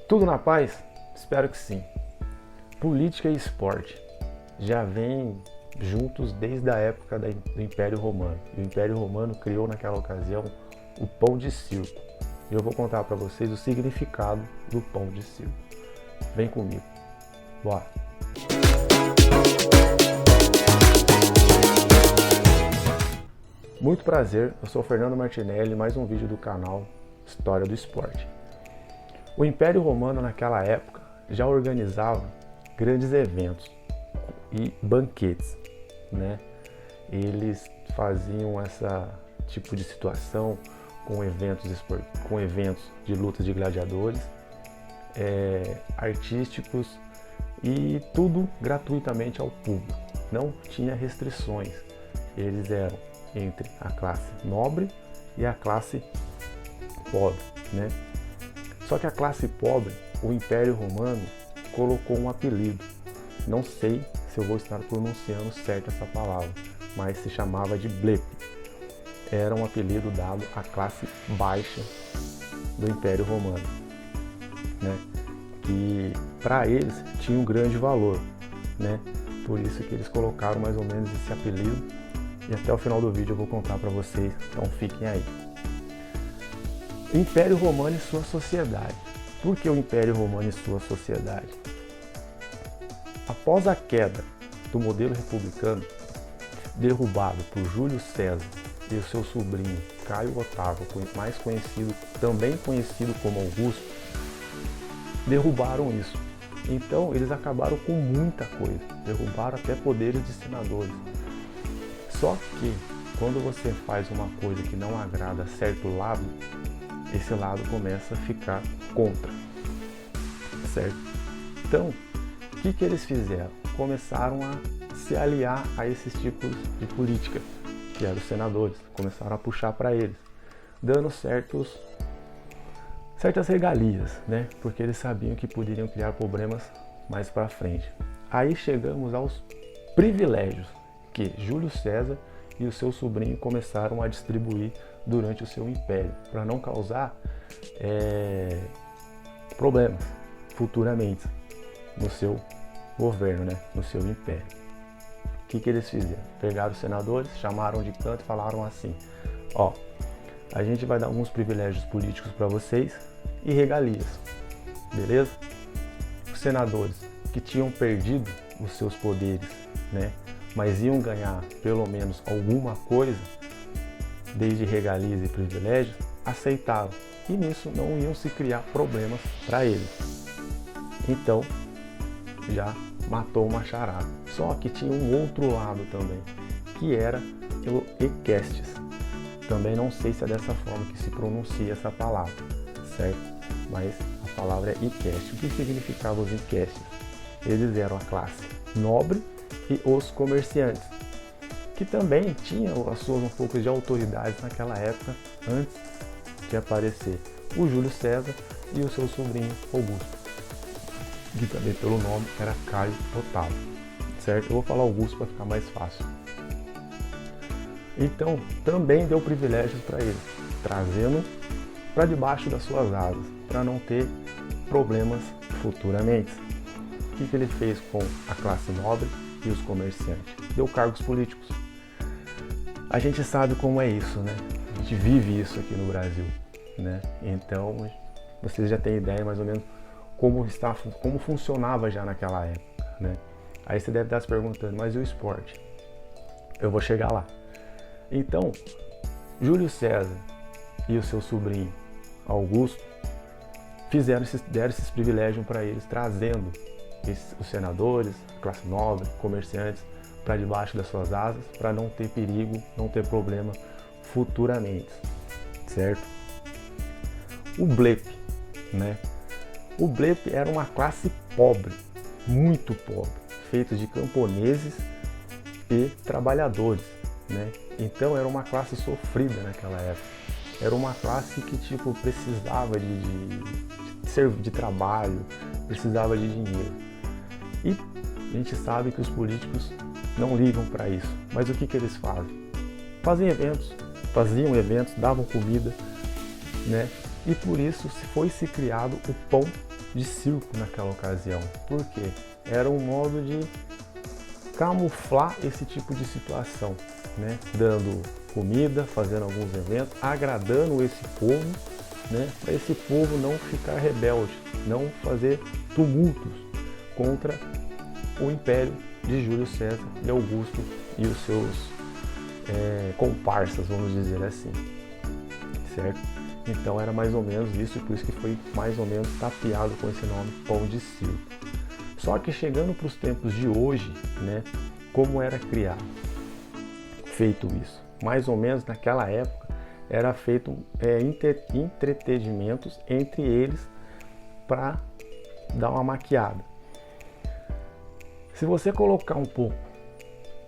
Tudo na paz? Espero que sim. Política e esporte já vêm juntos desde a época do Império Romano. O Império Romano criou naquela ocasião o pão de circo. E eu vou contar para vocês o significado do pão de circo. Vem comigo. Bora! Muito prazer, eu sou Fernando Martinelli, mais um vídeo do canal História do Esporte. O Império Romano naquela época já organizava grandes eventos e banquetes, né? Eles faziam esse tipo de situação com eventos de lutas de gladiadores, artísticos e tudo gratuitamente ao público. Não tinha restrições. Eles eram entre a classe nobre e a classe pobre, né? Só que a classe pobre, o Império Romano colocou um apelido. Não sei se eu vou estar pronunciando certo essa palavra, mas se chamava de blepe. Era um apelido dado à classe baixa do Império Romano, né? Que para eles tinha um grande valor, né? Por isso que eles colocaram mais ou menos esse apelido. E até o final do vídeo eu vou contar para vocês, então fiquem aí. Império Romano e sua sociedade. Por que o Império Romano e sua sociedade? Após a queda do modelo republicano, derrubado por Júlio César e o seu sobrinho Caio Otávio, também conhecido como Augusto, derrubaram isso. Então eles acabaram com muita coisa, derrubaram até poderes de senadores. Só que quando você faz uma coisa que não agrada a certo lado, esse lado começa a ficar contra, certo? Então, o que eles fizeram? Começaram a se aliar a esses tipos de política, que eram os senadores, começaram a puxar para eles, dando certas regalias, né? Porque eles sabiam que poderiam criar problemas mais para frente. Aí chegamos aos privilégios que Júlio César e o seu sobrinho começaram a distribuir durante o seu império, para não causar problemas futuramente no seu governo, né? No seu império. O que eles fizeram? Pegaram os senadores, chamaram de canto e falaram assim: ó, a gente vai dar alguns privilégios políticos para vocês e regalias, beleza? Os senadores que tinham perdido os seus poderes, né? Mas iam ganhar pelo menos alguma coisa, desde regalias e privilégios, aceitaram. E nisso não iam se criar problemas para eles. Então, já matou uma charada. Só que tinha um outro lado também, que era o equestes. Também não sei se é dessa forma que se pronuncia essa palavra, certo? Mas a palavra é equestes. O que significava os equestes? Eles eram a classe nobre e os comerciantes, que também tinham as suas um pouco de autoridade naquela época, antes de aparecer o Júlio César e o seu sobrinho Augusto, que também pelo nome era Caio Otávio, certo? Eu vou falar Augusto para ficar mais fácil. Então, também deu privilégios para eles, trazendo para debaixo das suas asas, para não ter problemas futuramente. O que ele fez com a classe nobre e os comerciantes? Deu cargos políticos. A gente sabe como é isso, né? A gente vive isso aqui no Brasil, né? Então, vocês já têm ideia mais ou menos como funcionava já naquela época, né? Aí você deve estar se perguntando, mas e o esporte? Eu vou chegar lá. Então, Júlio César e o seu sobrinho Augusto deram esses privilégios para eles, trazendo os senadores, classe nobre, comerciantes, para debaixo das suas asas, para não ter perigo, não ter problema futuramente, certo? O blepe, né? O blepe era uma classe pobre, muito pobre, feita de camponeses e trabalhadores, né? Então era uma classe sofrida naquela época. Era uma classe que precisava de trabalho, precisava de dinheiro. E a gente sabe que os políticos não ligam para isso. Mas o que eles fazem? Faziam eventos, davam comida, né? E por isso foi se criado o pão de circo naquela ocasião. Por quê? Era um modo de camuflar esse tipo de situação, né? Dando comida, fazendo alguns eventos, agradando esse povo, né? Para esse povo não ficar rebelde, não fazer tumultos contra o império de Júlio César e Augusto e os seus comparsas, vamos dizer assim, certo? Então era mais ou menos isso, e por isso que foi mais ou menos tapeado com esse nome, pão de circo. Só que chegando para os tempos de hoje, né, como era feito isso? Mais ou menos naquela época era feito entretenimentos entre eles para dar uma maquiada. Se você colocar um pouco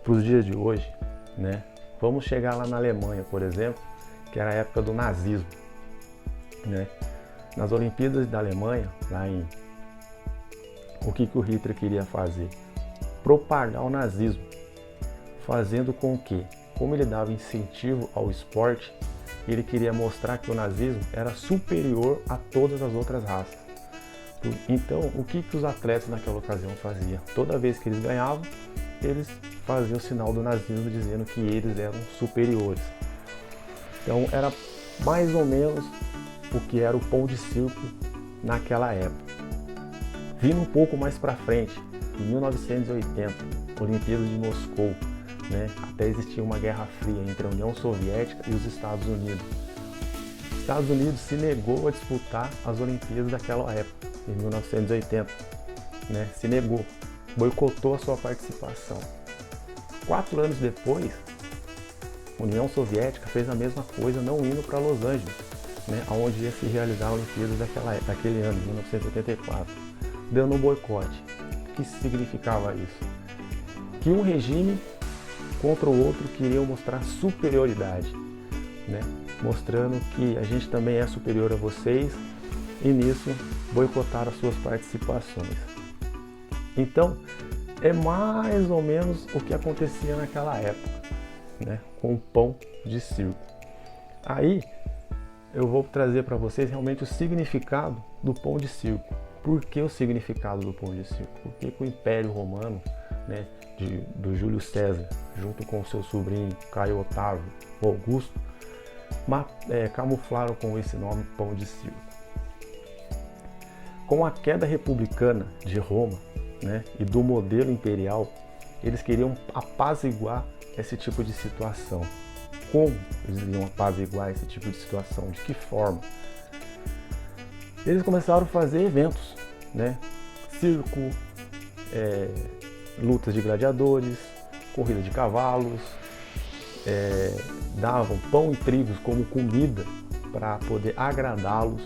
para os dias de hoje, né, vamos chegar lá na Alemanha, por exemplo, que era a época do nazismo, né? Nas Olimpíadas da Alemanha, o que o Hitler queria fazer? Propagar o nazismo, fazendo com que, como ele dava incentivo ao esporte, ele queria mostrar que o nazismo era superior a todas as outras raças. Então, o que os atletas naquela ocasião faziam? Toda vez que eles ganhavam, eles faziam o sinal do nazismo dizendo que eles eram superiores. Então, era mais ou menos o que era o pão de circo naquela época. Vindo um pouco mais para frente, em 1980, Olimpíadas de Moscou, né, até existia uma guerra fria entre a União Soviética e os Estados Unidos. Os Estados Unidos se negou a disputar as Olimpíadas daquela época, em 1980, né, se negou, boicotou a sua participação. 4 anos depois, a União Soviética fez a mesma coisa, não indo para Los Angeles, né, onde ia se realizar a Olimpíadas daquele ano, 1984, dando um boicote. O que significava isso? Que um regime contra o outro queriam mostrar superioridade, né, mostrando que a gente também é superior a vocês, e nisso boicotaram as suas participações. Então, é mais ou menos o que acontecia naquela época, né, com o pão de circo. Aí eu vou trazer para vocês realmente o significado do pão de circo. Por que o significado do pão de circo? Porque o Império Romano, né, do Júlio César, junto com o seu sobrinho Caio Otávio, o Augusto, camuflaram com esse nome pão de circo. Com a queda republicana de Roma, né, e do modelo imperial, eles queriam apaziguar esse tipo de situação. Como eles iam apaziguar esse tipo de situação? De que forma? Eles começaram a fazer eventos, né? Circo, lutas de gladiadores, corrida de cavalos, davam pão e trigos como comida para poder agradá-los,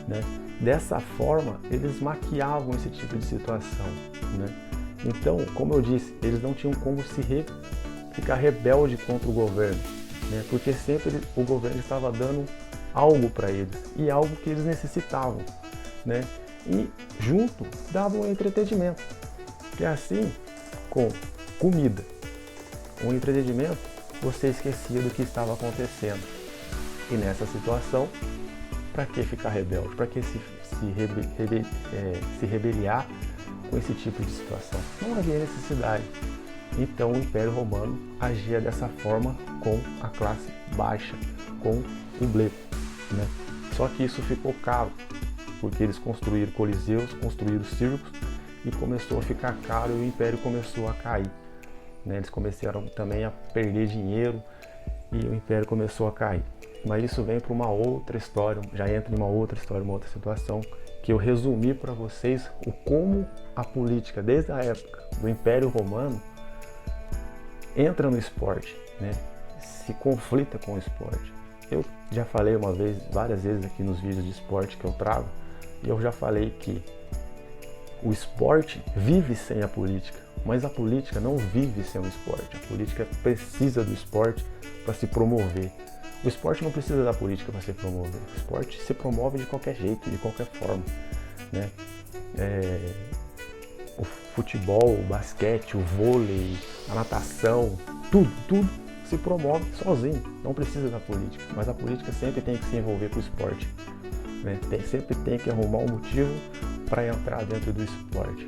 né? Dessa forma, eles maquiavam esse tipo de situação, né? Então, como eu disse, eles não tinham como ficar rebelde contra o governo, né? Porque sempre o governo estava dando algo para eles, e algo que eles necessitavam, né? E junto davam um entretenimento, que é assim, com comida, um entretenimento, você esquecia do que estava acontecendo. E nessa situação, para que ficar rebelde? Para que se rebeliar com esse tipo de situação? Não havia necessidade. Então o Império Romano agia dessa forma com a classe baixa, com o bleco, né? Só que isso ficou caro, porque eles construíram coliseus, construíram circos, e começou a ficar caro e o Império começou a cair, né? Eles começaram também a perder dinheiro e o Império começou a cair. Mas isso vem para uma outra história, já entra em uma outra história, uma outra situação, que eu resumi para vocês o como a política, desde a época do Império Romano, entra no esporte, né? Se conflita com o esporte. Eu já falei várias vezes aqui nos vídeos de esporte que eu trago, e eu já falei que o esporte vive sem a política, mas a política não vive sem o esporte. A política precisa do esporte para se promover. O esporte não precisa da política para se promover. O esporte se promove de qualquer jeito, de qualquer forma, né? O futebol, o basquete, o vôlei, a natação, tudo se promove sozinho, não precisa da política. Mas a política sempre tem que se envolver com o esporte, né? Sempre tem que arrumar um motivo para entrar dentro do esporte,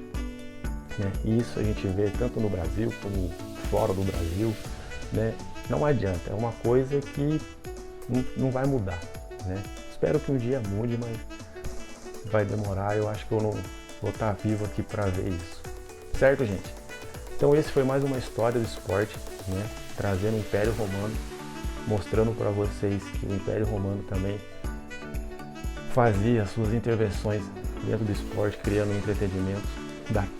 né? E isso a gente vê tanto no Brasil como fora do Brasil, né? Não adianta, é uma coisa que não vai mudar, né? Espero que um dia mude, mas vai demorar. Eu acho que eu não vou estar vivo aqui para ver isso, certo, gente? Então esse foi mais uma história do esporte, né? Trazendo o Império Romano, mostrando para vocês que o Império Romano também fazia suas intervenções dentro do esporte, criando entretenimentos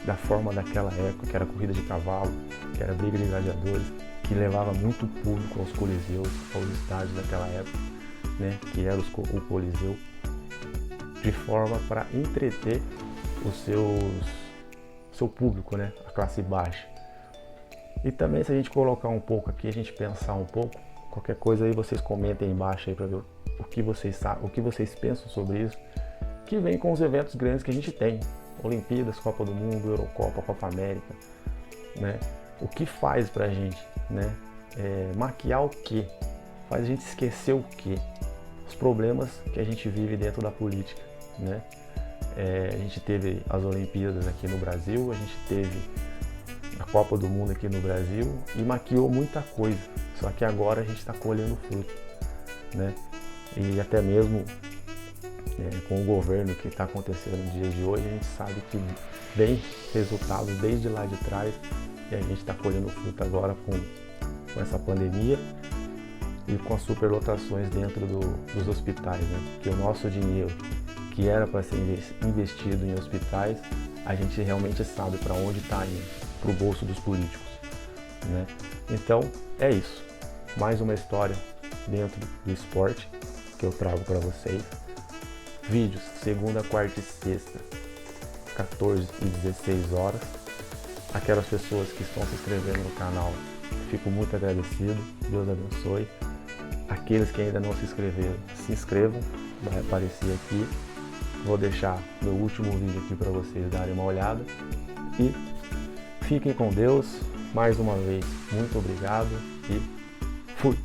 da forma daquela época, que era corrida de cavalo, que era briga de gladiadores, que levava muito público aos coliseus, aos estádios daquela época, né? Que era o Coliseu, de forma para entreter o seu público, né? A classe baixa. E também, se a gente colocar um pouco aqui, a gente pensar um pouco, qualquer coisa aí vocês comentem aí embaixo aí para ver o que vocês pensam sobre isso, que vem com os eventos grandes que a gente tem, Olimpíadas, Copa do Mundo, Eurocopa, Copa América, né? O que faz pra gente, né? Maquiar o quê? Faz a gente esquecer o quê? Os problemas que a gente vive dentro da política, né? A gente teve as Olimpíadas aqui no Brasil, a gente teve a Copa do Mundo aqui no Brasil e maquiou muita coisa, só que agora a gente está colhendo fruto, né? E até mesmo com o governo que está acontecendo nos dias de hoje, a gente sabe que vem resultados desde lá de trás e a gente está colhendo fruto agora com essa pandemia e com as superlotações dentro dos hospitais, né? Que o nosso dinheiro, que era para ser investido em hospitais, a gente realmente sabe para onde está indo, para o bolso dos políticos, né? Então é isso, mais uma história dentro do esporte que eu trago para vocês. Vídeos segunda, quarta e sexta, 14 e 16 horas. Aquelas pessoas que estão se inscrevendo no canal, fico muito agradecido, Deus abençoe. Aqueles que ainda não se inscreveram, se inscrevam, vai aparecer aqui. Vou deixar meu último vídeo aqui para vocês darem uma olhada. E fiquem com Deus. Mais uma vez, muito obrigado e fui!